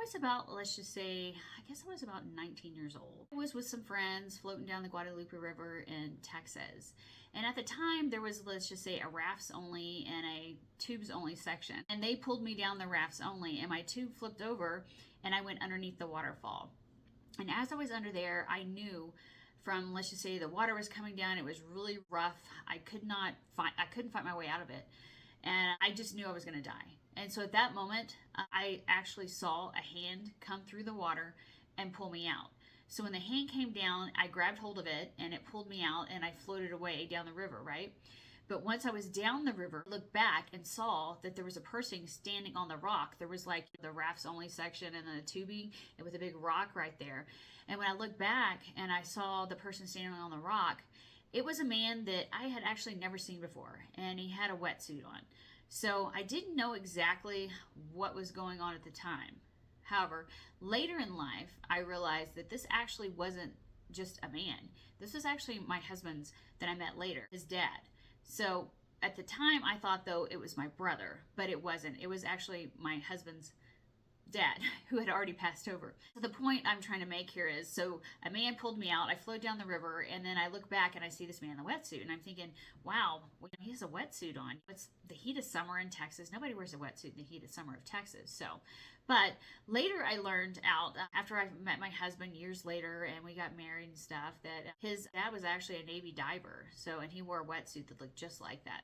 was about, let's just say, I guess I was about 19 years old. I was with some friends floating down the Guadalupe River in Texas. And at the time, there was, let's just say, a rafts only and a tubes only section. And they pulled me down the rafts only, and my tube flipped over, and I went underneath the waterfall. And as I was under there, I knew from, let's just say, the water was coming down. It was really rough. I couldn't find my way out of it. And I just knew I was going to die. And so at that moment, I actually saw a hand come through the water and pull me out. So when the hand came down, I grabbed hold of it and it pulled me out and I floated away down the river, right? But once I was down the river, I looked back and saw that there was a person standing on the rock. There was like the rafts only section and then the tubing and with a big rock right there. And when I looked back and I saw the person standing on the rock, it was a man that I had actually never seen before, and he had a wetsuit on. So I didn't know exactly what was going on at the time. However, later in life, I realized that this actually wasn't just a man. This was actually my husband's that I met later, his dad. So at the time, I thought, though, it was my brother, but it wasn't. It was actually my husband's dad who had already passed over. So the point I'm trying to make here is, so a man pulled me out, I flowed down the river, and then I look back and I see this man in a wetsuit, and I'm thinking, wow, he has a wetsuit on. It's the heat of summer in Texas. Nobody wears a wetsuit in the heat of summer of Texas. So, but later I learned out, after I met my husband years later and we got married and stuff, that his dad was actually a Navy diver. So, and he wore a wetsuit that looked just like that.